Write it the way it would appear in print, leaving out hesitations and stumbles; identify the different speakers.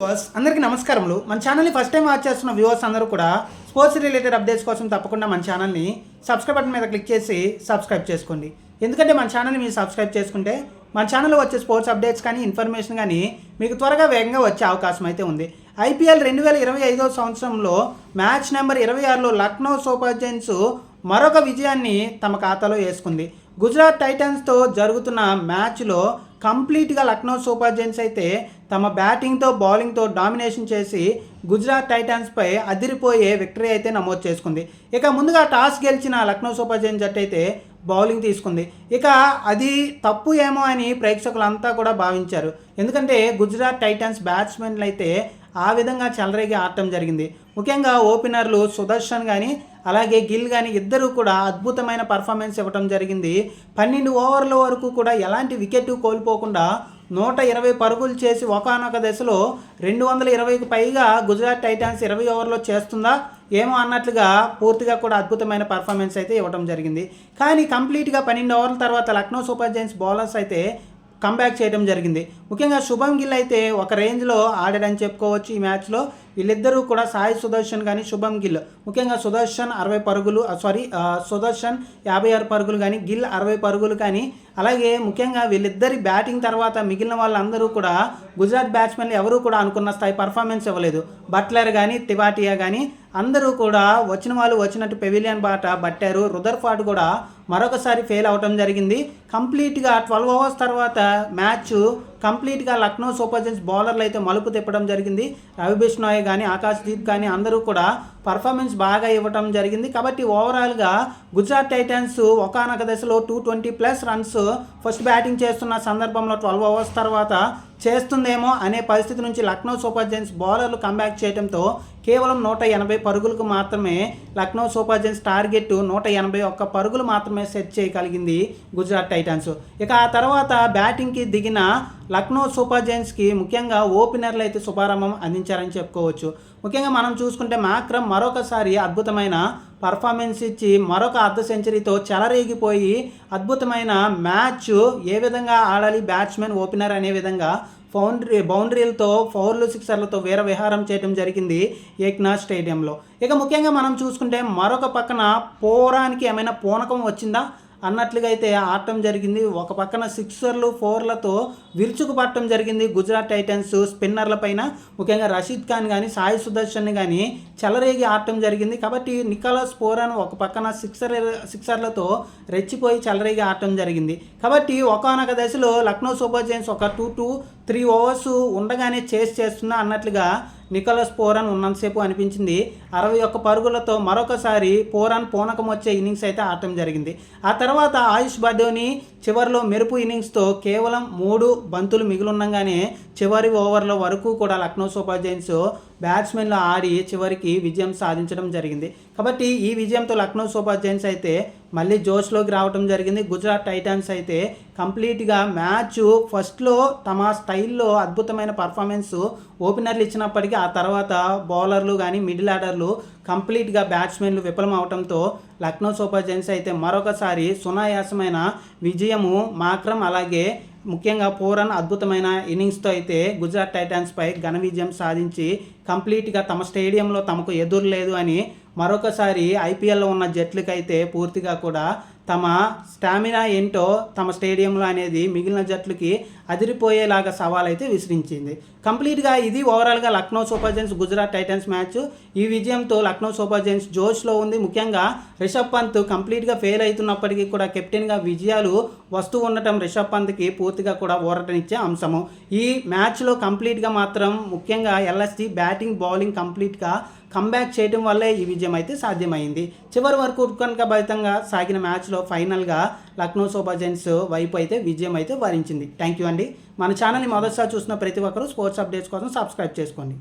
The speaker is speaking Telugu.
Speaker 1: వ్యూవర్స్ అందరికీ నమస్కారములు. మన ఛానల్ని ఫస్ట్ టైం వాచ్ చేస్తున్న వ్యూవర్స్ అందరూ కూడా స్పోర్ట్స్ రిలేటెడ్ అప్డేట్స్ కోసం తప్పకుండా మన ఛానల్ని సబ్స్క్రైబ్ బటన్ మీద క్లిక్ చేసి సబ్స్క్రైబ్ చేసుకోండి. ఎందుకంటే మన ఛానల్ని మీరు సబ్స్క్రైబ్ చేసుకుంటే మన ఛానల్లో వచ్చే స్పోర్ట్స్ అప్డేట్స్ కానీ ఇన్ఫర్మేషన్ కానీ మీకు త్వరగా వేగంగా వచ్చే అవకాశం అయితే ఉంది. ఐపీఎల్ 2025 సంవత్సరంలో మ్యాచ్ నెంబర్ 26లో లక్నో సూపర్ జైంట్స్ మరొక విజయాన్ని తమ ఖాతాలో వేసుకుంది. గుజరాత్ టైటన్స్తో జరుగుతున్న మ్యాచ్లో కంప్లీట్గా లక్నో సూపర్ జైంట్స్ అయితే తమ బ్యాటింగ్తో బౌలింగ్తో డామినేషన్ చేసి గుజరాత్ టైటన్స్పై అదిరిపోయే విక్టరీ అయితే నమోదు చేసుకుంది. ఇక ముందుగా టాస్ గెలిచిన లక్నో సూపర్ జైంట్స్ జట్టు అయితే బౌలింగ్ తీసుకుంది. ఇక అది తప్పు ఏమో అని ప్రేక్షకులంతా కూడా భావించారు. ఎందుకంటే గుజరాత్ టైటన్స్ బ్యాట్స్మెన్లు అయితే ఆ విధంగా చెలరేగి ఆడటం జరిగింది. ముఖ్యంగా ఓపెనర్లు సుదర్శన్ కానీ అలాగే గిల్ కానీ ఇద్దరు కూడా అద్భుతమైన పర్ఫార్మెన్స్ ఇవ్వడం జరిగింది. 12 ఓవర్ల వరకు కూడా ఎలాంటి వికెట్ కోల్పోకుండా 120 పరుగులు చేసి ఒకానొక దశలో 220కి పైగా గుజరాత్ టైటన్స్ 20 ఓవర్లో చేస్తుందా ఏమో అన్నట్లుగా పూర్తిగా కూడా అద్భుతమైన పర్ఫార్మెన్స్ అయితే ఇవ్వడం జరిగింది. కానీ కంప్లీట్గా 12 ఓవర్ల తర్వాత లక్నో సూపర్ జైంట్స్ బౌలర్స్ అయితే కంబ్యాక్ చేయడం జరిగింది. ముఖ్యంగా శుభం గిల్ అయితే ఒక రేంజ్లో ఆడాడని చెప్పుకోవచ్చు. ఈ మ్యాచ్లో వీళ్ళిద్దరూ కూడా సాయి సుదర్శన్ కానీ శుభం గిల్, ముఖ్యంగా సుదర్శన్ 60 పరుగులు సుదర్శన్ 56 పరుగులు కానీ గిల్ 60 పరుగులు కానీ, అలాగే ముఖ్యంగా వీళ్ళిద్దరి బ్యాటింగ్ తర్వాత మిగిలిన వాళ్ళందరూ కూడా గుజరాత్ బ్యాట్స్మెన్లు ఎవరూ కూడా అనుకున్న స్థాయి పర్ఫార్మెన్స్ ఇవ్వలేదు. బట్లర్ కానీ తివాటియా కానీ అందరూ కూడా వచ్చిన వాళ్ళు వచ్చినట్టు పెవిలియన్ బాట పట్టారు. రుదర్ఫార్డ్ కూడా మరొకసారి ఫెయిల్ అవడం జరిగింది. కంప్లీట్గా 12 ఓవర్స్ తర్వాత మ్యాచ్ కంప్లీట్గా లక్నో సూపర్ జైంట్స్ బౌలర్లు అయితే మలుపు తిప్పడం జరిగింది. రవి బిష్ణోయ్ కానీ ఆకాశ్దీప్ కానీ అందరూ కూడా పర్ఫార్మెన్స్ బాగా ఇవ్వడం జరిగింది. కాబట్టి ఓవరాల్గా గుజరాత్ టైటన్స్ ఒకానొక దశలో 220+ రన్స్ ఫస్ట్ బ్యాటింగ్ చేస్తున్న సందర్భంలో 12 ఓవర్స్ తర్వాత చేస్తుందేమో అనే పరిస్థితి నుంచి లక్నో సూపర్ జైంట్స్ బౌలర్లు కంబ్యాక్ చేయడంతో కేవలం 180 పరుగులకు మాత్రమే లక్నో సూపర్ జైంట్స్ టార్గెట్ 181 పరుగులు మాత్రమే సెట్ చేయగలిగింది గుజరాత్ టైటన్స్. ఇక ఆ తర్వాత బ్యాటింగ్కి దిగిన లక్నో సూపర్ జైంట్స్కి ముఖ్యంగా ఓపెనర్లు అయితే శుభారంభం అందించారని చెప్పుకోవచ్చు. ముఖ్యంగా మనం చూసుకుంటే మాక్రమ్ మరొకసారి అద్భుతమైన పర్ఫార్మెన్స్ ఇచ్చి మరొక అర్ధ సెంచరీతో చెలరేగిపోయి అద్భుతమైన మ్యాచ్ ఏ విధంగా ఆడాలి బ్యాట్స్మెన్ ఓపెనర్ అనే విధంగా బౌండరీలతో ఫౌర్లు సిక్సర్లతో వీర విహారం చేయడం జరిగింది ఏక్నాథ్ స్టేడియంలో. ఇక ముఖ్యంగా మనం చూసుకుంటే మరొక పక్కన పోరానికి ఏమైనా పూనకం వచ్చిందా అన్నట్లుగా అయితే ఆడటం జరిగింది. ఒక పక్కన సిక్సర్లు 4లతో విరుచుకుపడటం జరిగింది గుజరాత్ టైటన్స్ స్పిన్నర్ల పైన. ముఖ్యంగా రషీద్ ఖాన్ కానీ సాయి సుదర్శన్ కానీ చెలరేగి ఆడటం జరిగింది. కాబట్టి నికోలస్ పూరన్ ఒక పక్కన సిక్సర్లతో రెచ్చిపోయి చెలరేగి ఆడటం జరిగింది. కాబట్టి ఒకానొక దశలో లక్నో సూపర్ జైంట్స్ ఒక 2 to 3 ఓవర్స్ ఉండగానే చేస్తుందా అన్నట్లుగా నికోలస్ పూరన్ ఉన్నంతసేపు అనిపించింది. 61 పరుగులతో మరొకసారి పూనకం వచ్చే ఇన్నింగ్స్ అయితే ఆడటం జరిగింది. ఆ తర్వాత ఆయుష్ బడోని చివరిలో మెరుపు ఇన్నింగ్స్తో కేవలం 3 బంతులు మిగిలిండగానే చివరి ఓవర్ల వరకు కూడా లక్నో సూపర్ జైంట్స్ బ్యాట్స్మెన్లు ఆడి చివరికి విజయం సాధించడం జరిగింది. కాబట్టి ఈ విజయంతో లక్నో సూపర్ జైంట్స్ అయితే మళ్ళీ జోష్లోకి రావడం జరిగింది. గుజరాత్ టైటన్స్ అయితే కంప్లీట్గా మ్యాచ్ ఫస్ట్లో తమ స్టైల్లో అద్భుతమైన పర్ఫార్మెన్స్ ఓపెనర్లు ఇచ్చినప్పటికీ ఆ తర్వాత బౌలర్లు కానీ మిడిల్ ఆర్డర్లు కంప్లీట్గా బ్యాట్స్మెన్లు విఫలం అవడంతో లక్నో సూపర్ జైంట్స్ అయితే మరొకసారి సునాయాసమైన విజయము మాక్రమ్ అలాగే ముఖ్యంగా పూరన్ అద్భుతమైన ఇన్నింగ్స్తో అయితే గుజరాత్ టైటన్స్పై ఘన విజయం సాధించి కంప్లీట్గా తమ స్టేడియంలో తమకు ఎదురు లేదు అని మరొకసారి ఐపీఎల్లో ఉన్న జట్లకైతే పూర్తిగా కూడా తమ స్టామినా ఏంటో తమ స్టేడియంలో అనేది మిగిలిన జట్లకి అదిరిపోయేలాగా సవాల్ అయితే విసిరించింది. కంప్లీట్గా ఇది ఓవరాల్గా Lucknow super Giants Gujarat Titans match. ఈ విజయంతో లక్నో సూపర్ జైంట్స్ జోష్లో ఉంది. ముఖ్యంగా రిషబ్ పంత్ కంప్లీట్గా ఫెయిల్ అవుతున్నప్పటికీ కూడా కెప్టెన్గా విజయాలు వస్తూ ఉండటం రిషబ్ పంత్కి పూర్తిగా కూడా ఊరటనిచ్చే అంశము. ఈ మ్యాచ్లో కంప్లీట్గా మాత్రం ముఖ్యంగా ఎల్ఎస్జీ బ్యాటింగ్ బౌలింగ్ కంప్లీట్గా కంబ్యాక్ చేయడం వల్లే ఈ విజయం అయితే సాధ్యమైంది. చివరి వరకు ఉత్కంఠభరితంగా సాగిన మ్యాచ్లో ఫైనల్గా లక్నో సూపర్ జైంట్స్ వైపు అయితే విజయం అయితే వరించింది. థ్యాంక్ యూ అండి. మన ఛానల్ని మొదటిసారి చూసిన ప్రతి ఒక్కరూ స్పోర్ట్స్ అప్డేట్స్ కోసం సబ్స్క్రైబ్ చేసుకోండి.